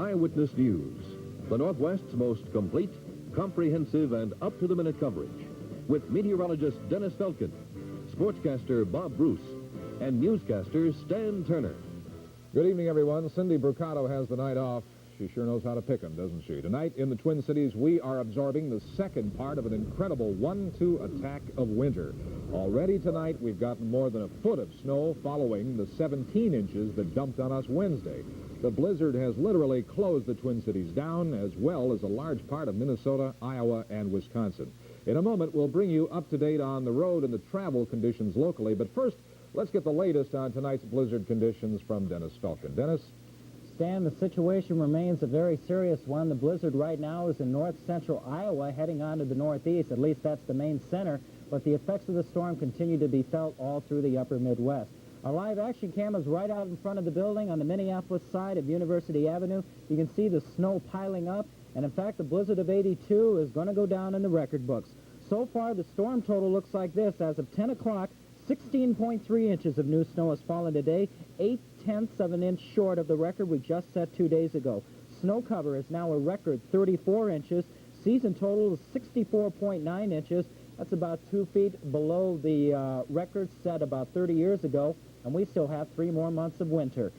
Eyewitness News, the Northwest's most complete, comprehensive, and up-to-the-minute coverage, with meteorologist Dennis Felkin, sportscaster Bob Bruce, and newscaster Stan Turner. Good evening, everyone. Cindy Brucato has the night off. She sure knows how to pick 'em, doesn't she? Tonight in the Twin Cities, we are absorbing the second part of an incredible 1-2 attack of winter. Already tonight, we've gotten more than a foot of snow following the 17 inches that dumped on us Wednesday. The blizzard has literally closed the Twin Cities down, as well as a large part of Minnesota, Iowa, and Wisconsin. In a moment, we'll bring you up to date on the road and the travel conditions locally. But first, let's get the latest on tonight's blizzard conditions from Dennis Felkin. Dennis? Stan, the situation remains a very serious one. The blizzard right now is in north-central Iowa, heading on to the northeast. At least that's the main center. But the effects of the storm continue to be felt all through the upper Midwest. Our live action camera's right out in front of the building on the Minneapolis side of University Avenue. You can see the snow piling up. And in fact, the blizzard of 82 is going to go down in the record books. So far, the storm total looks like this. As of 10 o'clock, 16.3 inches of new snow has fallen today, 0.8 of an inch short of the record we just set 2 days ago. Snow cover is now a record 34 inches. Season total is 64.9 inches. That's about 2 feet below the record set about 30 years ago, and we still have 3 more months of winter.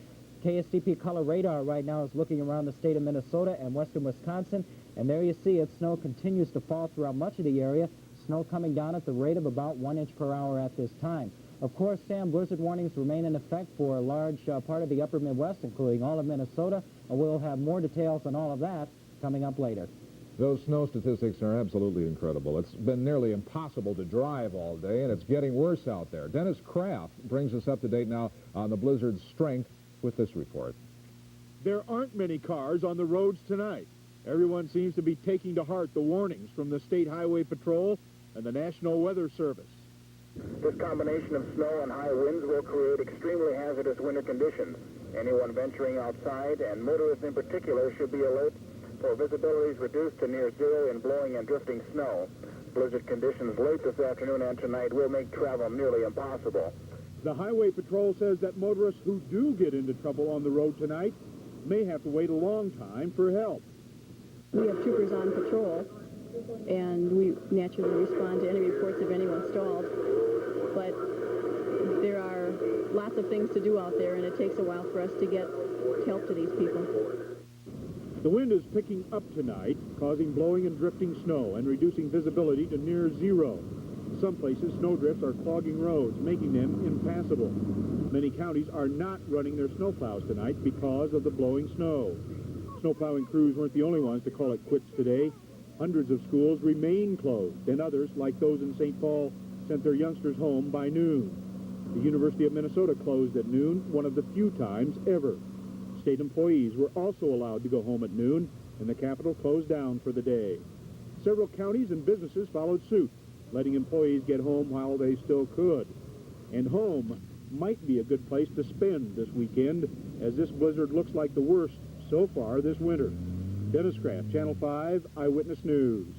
KSTP color radar right now is looking around the state of Minnesota and western Wisconsin, and there you see it. Snow continues to fall throughout much of the area. Snow coming down at the rate of about 1 inch per hour at this time. Of course, Sam, blizzard warnings remain in effect for a large part of the upper Midwest, including all of Minnesota, and we'll have more details on all of that coming up later. Those snow statistics are absolutely incredible. It's been nearly impossible to drive all day, and it's getting worse out there. Dennis Kraft brings us up to date now on the blizzard's strength with this report. There aren't many cars on the roads tonight. Everyone seems to be taking to heart the warnings from the State Highway Patrol and the National Weather Service. This combination of snow and high winds will create extremely hazardous winter conditions. Anyone venturing outside, and motorists in particular, should be alert for visibilities reduced to near zero in blowing and drifting snow. Blizzard conditions late this afternoon and tonight will make travel nearly impossible. The Highway Patrol says that motorists who do get into trouble on the road tonight may have to wait a long time for help. We have troopers on patrol, and we naturally respond to any reports of anyone stalled. But there are lots of things to do out there, and it takes a while for us to get help to these people. The wind is picking up tonight, causing blowing and drifting snow and reducing visibility to near zero. In some places, snowdrifts are clogging roads, making them impassable. Many counties are not running their snowplows tonight because of the blowing snow. Snowplowing crews weren't the only ones to call it quits today. Hundreds of schools remain closed, and others, like those in St. Paul, sent their youngsters home by noon. The University of Minnesota closed at noon, one of the few times ever. State employees were also allowed to go home at noon, and the Capitol closed down for the day. Several counties and businesses followed suit, letting employees get home while they still could. And home might be a good place to spend this weekend, as this blizzard looks like the worst so far this winter. Dennis Kraft, Channel 5 Eyewitness News.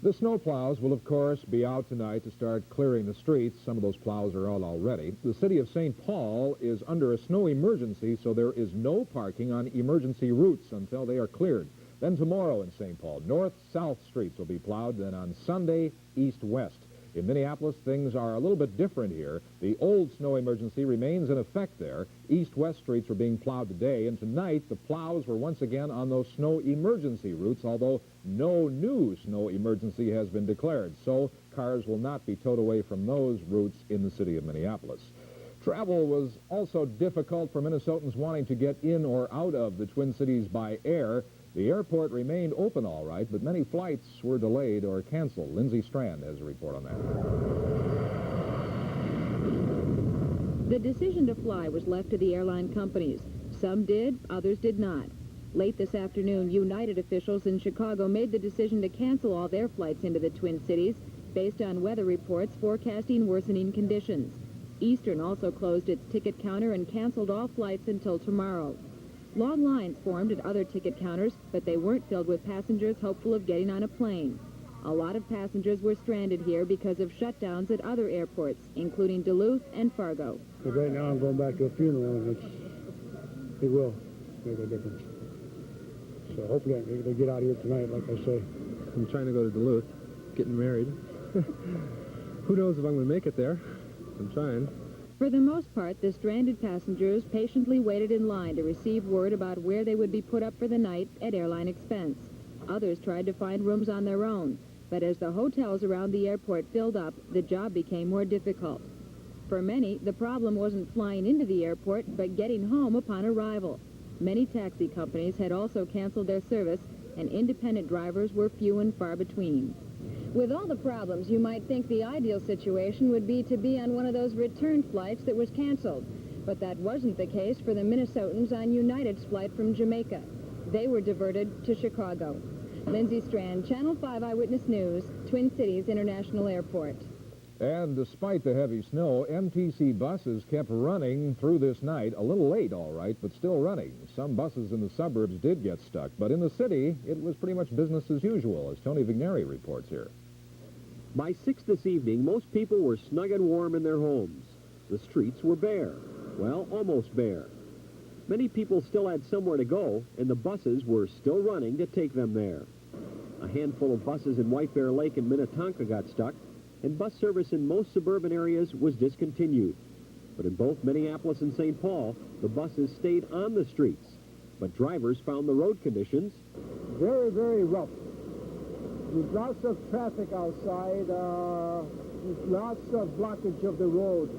The snow plows will, of course, be out tonight to start clearing the streets. Some of those plows are out already. The city of St. Paul is under a snow emergency, so there is no parking on emergency routes until they are cleared. Then tomorrow in St. Paul, north-south streets will be plowed. Then on Sunday, east-west. In Minneapolis, things are a little bit different here. The old snow emergency remains in effect there. East-west streets are being plowed today, and tonight the plows were once again on those snow emergency routes, although no new snow emergency has been declared. So cars will not be towed away from those routes in the city of Minneapolis. Travel was also difficult for Minnesotans wanting to get in or out of the Twin Cities by air. The airport remained open all right, but many flights were delayed or canceled. Lindsay Strand has a report on that. The decision to fly was left to the airline companies. Some did, others did not. Late this afternoon, United officials in Chicago made the decision to cancel all their flights into the Twin Cities based on weather reports forecasting worsening conditions. Eastern also closed its ticket counter and canceled all flights until tomorrow. Long lines formed at other ticket counters, but they weren't filled with passengers hopeful of getting on a plane. A lot of passengers were stranded here because of shutdowns at other airports, including Duluth and Fargo. But right now I'm going back to a funeral, and it will make a difference. So hopefully I'm able to get out of here tonight, like I say. I'm trying to go to Duluth, getting married. Who knows if I'm going to make it there? I'm trying. For the most part, the stranded passengers patiently waited in line to receive word about where they would be put up for the night at airline expense. Others tried to find rooms on their own, but as the hotels around the airport filled up, the job became more difficult. For many, the problem wasn't flying into the airport, but getting home upon arrival. Many taxi companies had also canceled their service, and independent drivers were few and far between. With all the problems, you might think the ideal situation would be to be on one of those return flights that was canceled. But that wasn't the case for the Minnesotans on United's flight from Jamaica. They were diverted to Chicago. Lindsay Strand, Channel 5 Eyewitness News, Twin Cities International Airport. And despite the heavy snow, MTC buses kept running through this night. A little late, all right, but still running. Some buses in the suburbs did get stuck, but in the city, it was pretty much business as usual, as Tony Vigneri reports here. By 6 this evening, most people were snug and warm in their homes. The streets were bare. Well, almost bare. Many people still had somewhere to go, and the buses were still running to take them there. A handful of buses in White Bear Lake and Minnetonka got stuck, and bus service in most suburban areas was discontinued. But in both Minneapolis and St. Paul, the buses stayed on the streets. But drivers found the road conditions Very, very rough. There's lots of traffic outside. There's lots of blockage of the road.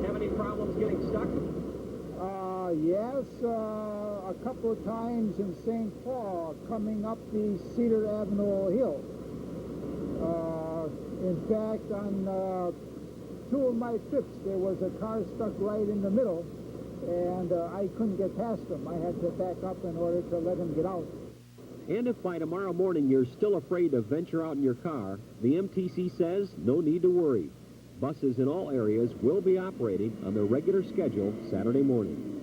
Have any problems getting stuck? Yes, a couple of times in St. Paul, coming up the Cedar Avenue Hill. In fact, on two of my trips, there was a car stuck right in the middle, and I couldn't get past them. I had to back up in order to let him get out. And if by tomorrow morning you're still afraid to venture out in your car, the MTC says no need to worry. Buses in all areas will be operating on their regular schedule Saturday morning.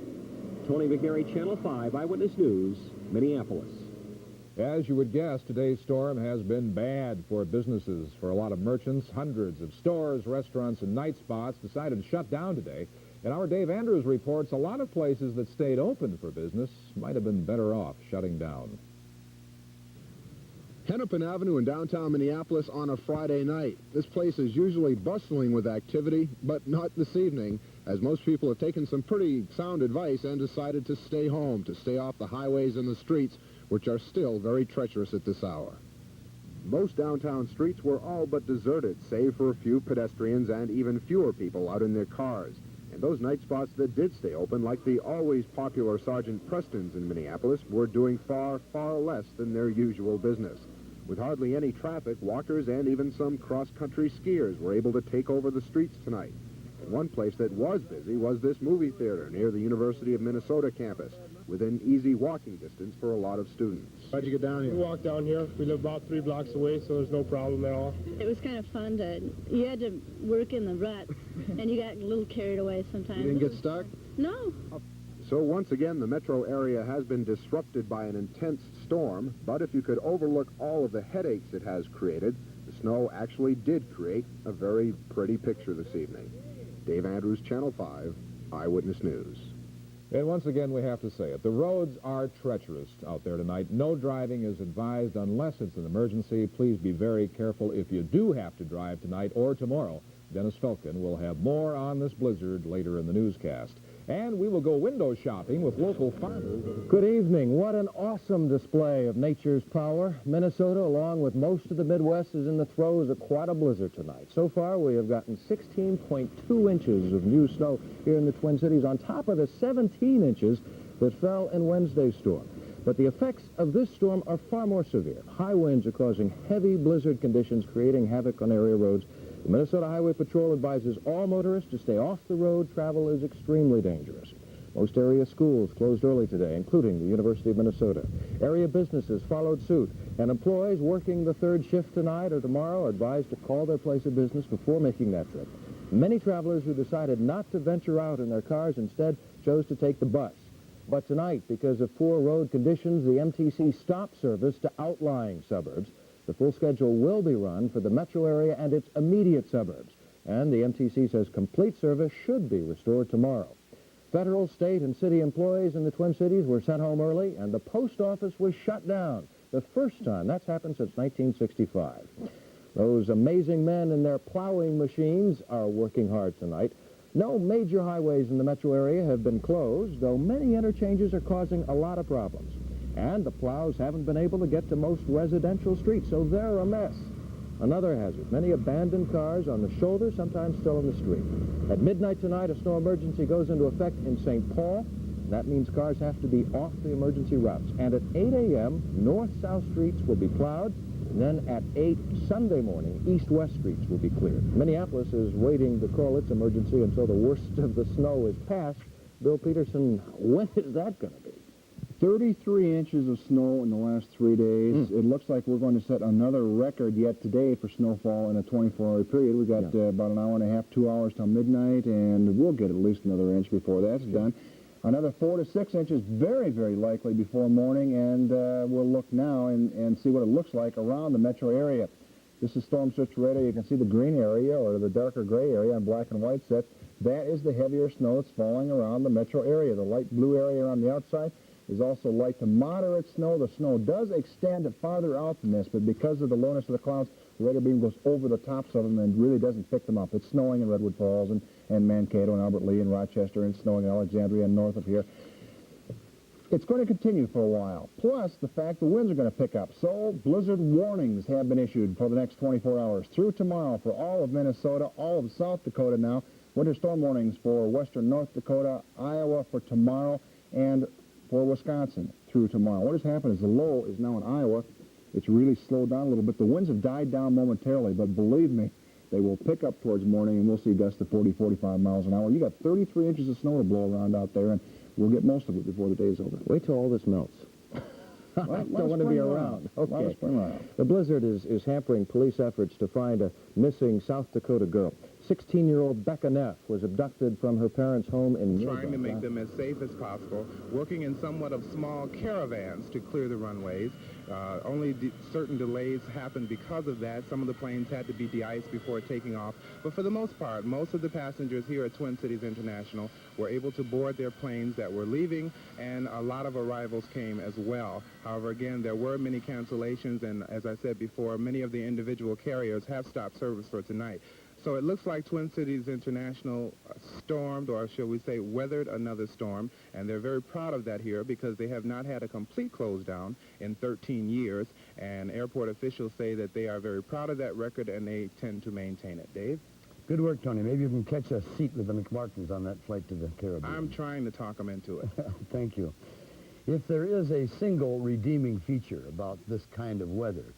Tony Vigneri, Channel 5 Eyewitness News, Minneapolis. As you would guess, today's storm has been bad for businesses. For a lot of merchants, hundreds of stores, restaurants, and night spots decided to shut down today. And our Dave Andrews reports a lot of places that stayed open for business might have been better off shutting down. Hennepin Avenue in downtown Minneapolis on a Friday night. This place is usually bustling with activity, but not this evening, as most people have taken some pretty sound advice and decided to stay home, to stay off the highways and the streets, which are still very treacherous at this hour. Most downtown streets were all but deserted, save for a few pedestrians and even fewer people out in their cars. And those night spots that did stay open, like the always popular Sergeant Preston's in Minneapolis, were doing far, far less than their usual business. With hardly any traffic, walkers and even some cross-country skiers were able to take over the streets tonight. And one place that was busy was this movie theater near the University of Minnesota campus, within easy walking distance for a lot of students. How'd you get down here? We walked down here. We live about 3 blocks away, so there's no problem at all. It was kind of fun you had to work in the rut, and you got a little carried away sometimes. You didn't get stuck? No. So once again, the metro area has been disrupted by an intense storm, but if you could overlook all of the headaches it has created, the snow actually did create a very pretty picture this evening. Dave Andrews, Channel 5, Eyewitness News. And once again, we have to say it. The roads are treacherous out there tonight. No driving is advised unless it's an emergency. Please be very careful if you do have to drive tonight or tomorrow. Dennis Felkin will have more on this blizzard later in the newscast. And we will go window shopping with local farmers. Good evening. What an awesome display of nature's power. Minnesota, along with most of the Midwest, is in the throes of quite a blizzard tonight. So far, we have gotten 16.2 inches of new snow here in the Twin Cities, on top of the 17 inches that fell in Wednesday's storm. But the effects of this storm are far more severe. High winds are causing heavy blizzard conditions, creating havoc on area roads. The Minnesota Highway Patrol advises all motorists to stay off the road. Travel is extremely dangerous. Most area schools closed early today, including the University of Minnesota. Area businesses followed suit, and employees working the third shift tonight or tomorrow are advised to call their place of business before making that trip. Many travelers who decided not to venture out in their cars instead chose to take the bus. But tonight, because of poor road conditions, the MTC stopped service to outlying suburbs. The full schedule will be run for the metro area and its immediate suburbs. And the MTC says complete service should be restored tomorrow. Federal, state, and city employees in the Twin Cities were sent home early, and the post office was shut down. The first time that's happened since 1965. Those amazing men in their plowing machines are working hard tonight. No major highways in the metro area have been closed, though many interchanges are causing a lot of problems. And the plows haven't been able to get to most residential streets, so they're a mess. Another hazard, many abandoned cars on the shoulder, sometimes still in the street. At midnight tonight, a snow emergency goes into effect in St. Paul. That means cars have to be off the emergency routes. And at 8 a.m., north-south streets will be plowed. Then at 8 Sunday morning, east-west streets will be cleared. Minneapolis is waiting to call its emergency until the worst of the snow is past. Bill Peterson, when is that going to be? 33 inches of snow in the last 3 days. It looks like we're going to set another record yet today for snowfall in a 24-hour period. We got about an hour and a half, 2 hours till midnight, and we'll get at least another inch before that's done. Another 4 to 6 inches, very, very likely before morning, and we'll look now and see what it looks like around the metro area. This is Storm Switch Radar. You can see the green area or the darker gray area on black and white sets. That is the heavier snow that's falling around the metro area. The light blue area on the outside is also light to moderate snow. The snow does extend farther out than this, but because of the lowness of the clouds, the radar beam goes over the tops of them and really doesn't pick them up. It's snowing in Redwood Falls and Mankato and Albert Lee and Rochester, and snowing in Alexandria and north of here. It's going to continue for a while, plus the fact the winds are going to pick up. So blizzard warnings have been issued for the next 24 hours through tomorrow for all of Minnesota, all of South Dakota now. Winter storm warnings for western North Dakota, Iowa for tomorrow, and for Wisconsin through tomorrow. What has happened is the low is now in Iowa. It's really slowed down a little bit. The winds have died down momentarily, but believe me, they will pick up towards morning, and we'll see gusts to 40, 45 miles an hour. You got 33 inches of snow to blow around out there, and we'll get most of it before the day's over. Wait till all this melts. I don't want to be around. Okay. The blizzard is hampering police efforts to find a missing South Dakota girl. 16-year-old Becca Neff was abducted from her parents' home in Trying to make them as safe as possible, working in somewhat of small caravans to clear the runways. Only certain delays happened because of that. Some of the planes had to be de-iced before taking off. But for the most part, most of the passengers here at Twin Cities International were able to board their planes that were leaving, and a lot of arrivals came as well. However, again, there were many cancellations, and as I said before, many of the individual carriers have stopped service for tonight. So it looks like Twin Cities International stormed, or shall we say, weathered another storm, and they're very proud of that here because they have not had a complete close down in 13 years, and airport officials say that they are very proud of that record and they tend to maintain it. Dave? Good work, Tony. Maybe you can catch a seat with the McMartins on that flight to the Caribbean. I'm trying to talk them into it. Thank you. If there is a single redeeming feature about this kind of weather,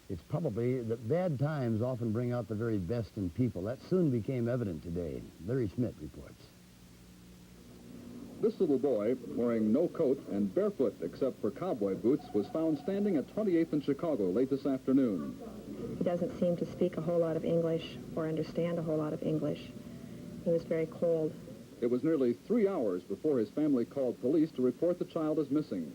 it's probably that bad times often bring out the very best in people. That soon became evident today. Larry Schmidt reports. This little boy, wearing no coat and barefoot except for cowboy boots, was found standing at 28th and Chicago late this afternoon. He doesn't seem to speak a whole lot of English or understand a whole lot of English. He was very cold. It was nearly 3 hours before his family called police to report the child as missing.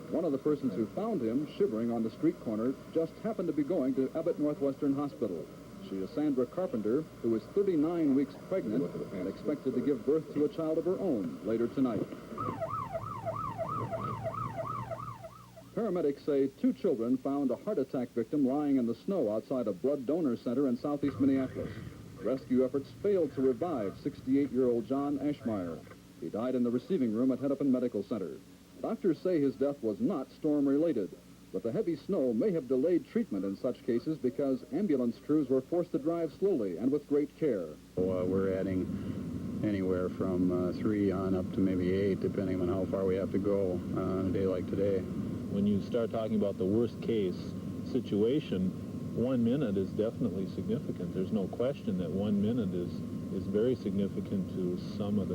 One of the persons who found him shivering on the street corner just happened to be going to Abbott Northwestern Hospital. She is Sandra Carpenter, who is 39 weeks pregnant and expected to give birth to a child of her own later tonight. Paramedics say 2 children found a heart attack victim lying in the snow outside a blood donor center in southeast Minneapolis. Rescue efforts failed to revive 68-year-old John Ashmeyer. He died in the receiving room at Hennepin Medical Center. Doctors say his death was not storm-related, but the heavy snow may have delayed treatment in such cases because ambulance crews were forced to drive slowly and with great care. We're adding anywhere from 3 on up to maybe 8, depending on how far we have to go on a day like today. When you start talking about the worst-case situation, 1 minute is definitely significant. There's no question that 1 minute is very significant to some of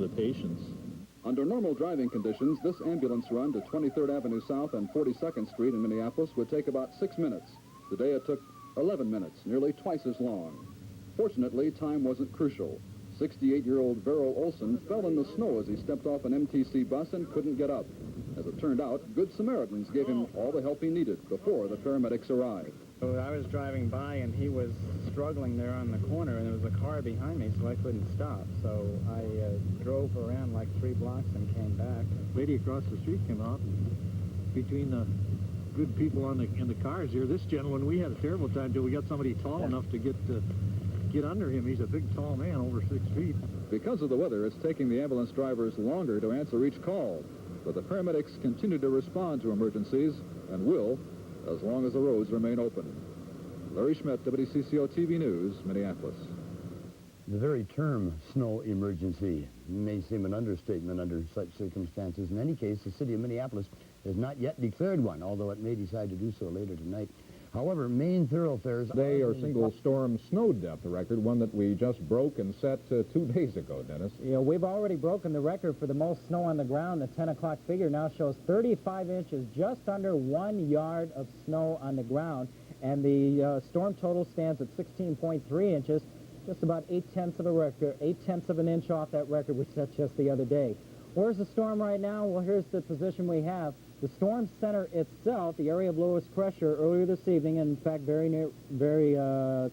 the patients. Under normal driving conditions, this ambulance run to 23rd Avenue South and 42nd Street in Minneapolis would take about 6 minutes. Today it took 11 minutes, nearly twice as long. Fortunately, time wasn't crucial. 68-year-old Verrill Olson fell in the snow as he stepped off an MTC bus and couldn't get up. As it turned out, Good Samaritans gave him all the help he needed before the paramedics arrived. So I was driving by, and he was struggling there on the corner, and there was a car behind me, so I couldn't stop. So I drove around like 3 blocks and came back. Lady across the street came out. Between the good people in the cars here, this gentleman, we had a terrible time until we got somebody tall enough to get under him. He's a big, tall man, over 6 feet. Because of the weather, it's taking the ambulance drivers longer to answer each call. But the paramedics continue to respond to emergencies and will as long as the roads remain open. Larry Schmidt, WCCO TV News, Minneapolis. The very term snow emergency may seem an understatement under such circumstances. In any case, the city of Minneapolis has not yet declared one, although it may decide to do so later tonight. However, main thoroughfares... Today, our single storm snow depth record, one that we just broke and set 2 days ago, Dennis. Yeah, we've already broken the record for the most snow on the ground. The 10 o'clock figure now shows 35 inches, just under 1 yard of snow on the ground. And the storm total stands at 16.3 inches, just about 8/10 of a record, 8/10 of an inch off that record we set just the other day. Where's the storm right now? Well, here's the position we have. The storm center itself, the area of lowest pressure earlier this evening, and in fact very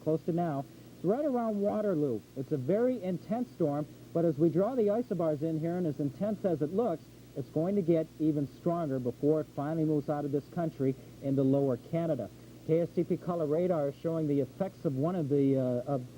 close to now, is right around Waterloo. It's a very intense storm, but as we draw the isobars in here, and as intense as it looks, it's going to get even stronger before it finally moves out of this country into lower Canada. KSTP color radar is showing the effects of one of the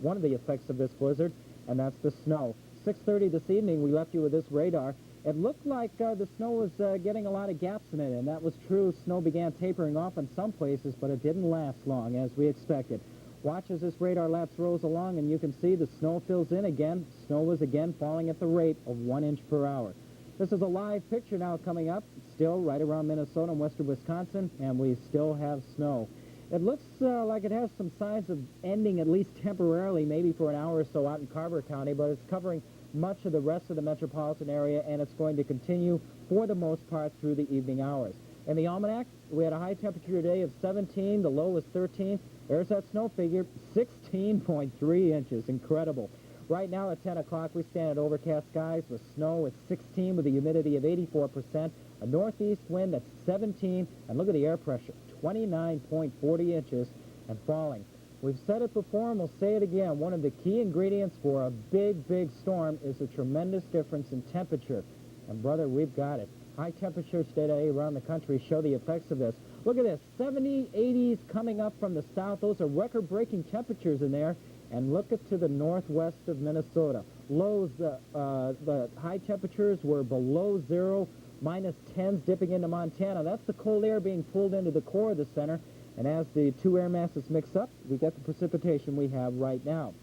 effects of this blizzard, and that's the snow. 6:30 this evening, we left you with this radar. It looked like the snow was getting a lot of gaps in it, and that was true. Snow began tapering off in some places, but it didn't last long, as we expected. Watch as this radar lapse rolls along, and you can see the snow fills in again. Snow was again falling at the rate of 1 inch per hour. This is a live picture now coming up, still right around Minnesota and western Wisconsin, and we still have snow. It looks like it has some signs of ending, at least temporarily, maybe for an hour or so out in Carver County, but it's covering much of the rest of the metropolitan area, and it's going to continue for the most part through the evening hours. In the almanac, we had a high temperature today of 17, the low was 13. There's that snow figure, 16.3 inches, incredible. Right now at 10 o'clock, we stand at overcast skies with snow at 16 with a humidity of 84%, a northeast wind at 17, and look at the air pressure, 29.40 inches and falling. We've said it before and we'll say it again. One of the key ingredients for a big, big storm is a tremendous difference in temperature. And, brother, we've got it. High temperatures today around the country show the effects of this. Look at this, 70s, 80s coming up from the south. Those are record-breaking temperatures in there. And look at to the northwest of Minnesota. Lows, the high temperatures were below zero, minus 10s dipping into Montana. That's the cold air being pulled into the core of the center. And as the two air masses mix up, we get the precipitation we have right now.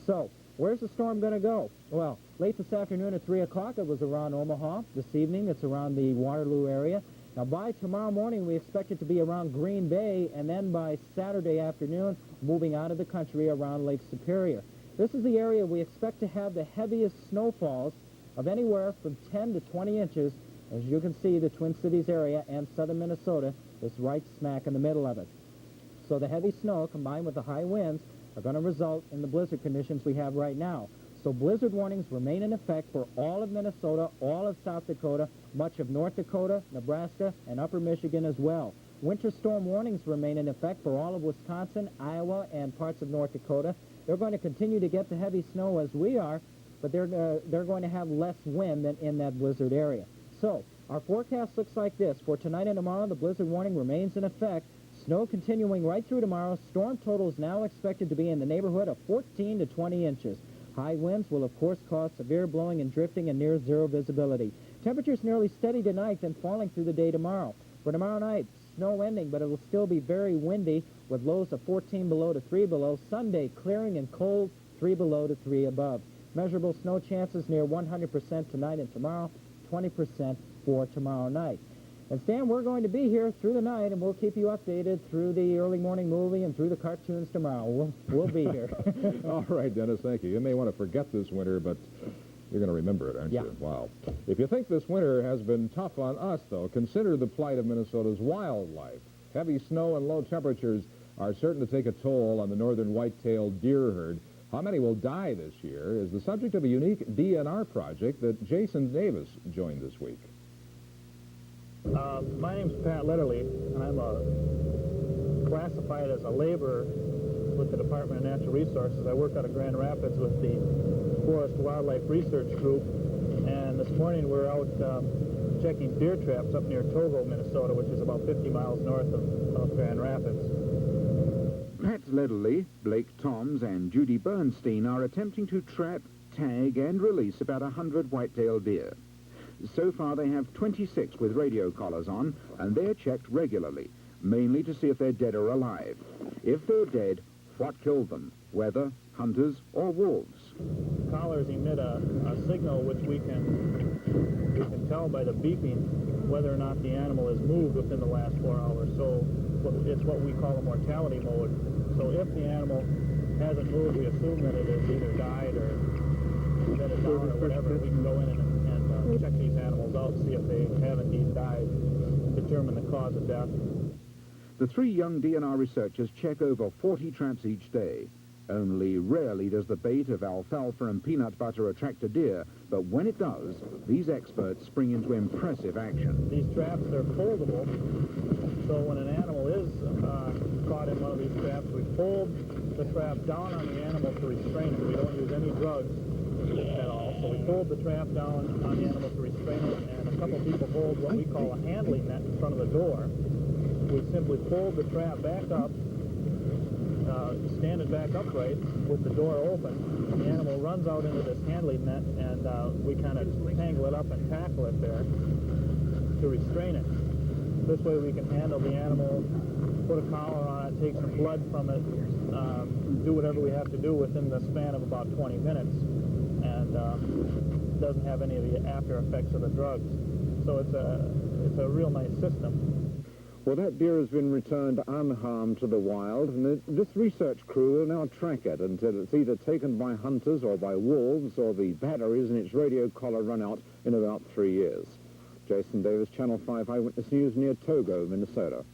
So, where's the storm going to go? Well, late this afternoon at 3 o'clock, it was around Omaha. This evening, it's around the Waterloo area. Now, by tomorrow morning, we expect it to be around Green Bay, and then by Saturday afternoon, moving out of the country around Lake Superior. This is the area we expect to have the heaviest snowfalls of anywhere from 10 to 20 inches. As you can see, the Twin Cities area and southern Minnesota is right smack in the middle of it. So the heavy snow combined with the high winds are going to result in the blizzard conditions we have right now. So blizzard warnings remain in effect for all of Minnesota, all of South Dakota, much of North Dakota, Nebraska, and upper Michigan as well. Winter storm warnings remain in effect for all of Wisconsin, Iowa, and parts of North Dakota. They're going to continue to get the heavy snow as we are, but they're going to have less wind than in that blizzard area. So our forecast looks like this. For tonight and tomorrow, the blizzard warning remains in effect. Snow continuing right through tomorrow. Storm totals now expected to be in the neighborhood of 14 to 20 inches. High winds will, of course, cause severe blowing and drifting and near zero visibility. Temperatures nearly steady tonight, then falling through the day tomorrow. For tomorrow night, snow ending, but it will still be very windy with lows of 14 below to 3 below. Sunday, clearing and cold, 3 below to 3 above. Measurable snow chances near 100% tonight and tomorrow, 20% for tomorrow night. And Stan, we're going to be here through the night, and we'll keep you updated through the early morning movie and through the cartoons tomorrow. We'll be here. All right, Dennis, thank you. You may want to forget this winter, but you're going to remember it, aren't you? Wow. If you think this winter has been tough on us, though, consider the plight of Minnesota's wildlife. Heavy snow and low temperatures are certain to take a toll on the northern white-tailed deer herd. How many will die this year is the subject of a unique DNR project that Jason Davis joined this week. My name's Pat Letterly, and I'm classified as a laborer with the Department of Natural Resources. I work out of Grand Rapids with the Forest Wildlife Research Group, and this morning we're out checking deer traps up near Togo, Minnesota, which is about 50 miles north of Grand Rapids. Pat Letterly, Blake Toms, and Judy Bernstein are attempting to trap, tag, and release about 100 white-tailed deer. So far, they have 26 with radio collars on, and they're checked regularly, mainly to see if they're dead or alive. If they're dead, what killed them? Weather, hunters, or wolves? Collars emit a signal which we can tell by the beeping whether or not the animal has moved within the last 4 hours. So it's what we call a mortality mode. So if the animal hasn't moved, we assume that it has either died or bedded down or whatever. We can go in and check these animals out, see if they have indeed died, determine the cause of death. The 3 young DNR researchers check over 40 traps each day. Only rarely does the bait of alfalfa and peanut butter attract a deer, but when it does, these experts spring into impressive action. These traps, they're foldable, so when an animal is caught in one of these traps, we fold the trap down on the animal to restrain it. We don't use any drugs at all, so we fold the trap down on the animal to restrain it, and a couple people hold what we call a handling net in front of the door. We simply fold the trap back up, stand it back upright with the door open. The animal runs out into this handling net, and we kind of tangle it up and tackle it there to restrain it. This way we can handle the animal, put a collar on it, take some blood from it, do whatever we have to do within the span of about 20 minutes, and doesn't have any of the after effects of the drugs. So it's a real nice system. Well, that deer has been returned unharmed to the wild, and this research crew will now track it until it's either taken by hunters or by wolves, or the batteries in its radio collar run out in about 3 years. Jason Davis, Channel 5 Eyewitness News, near Togo, Minnesota.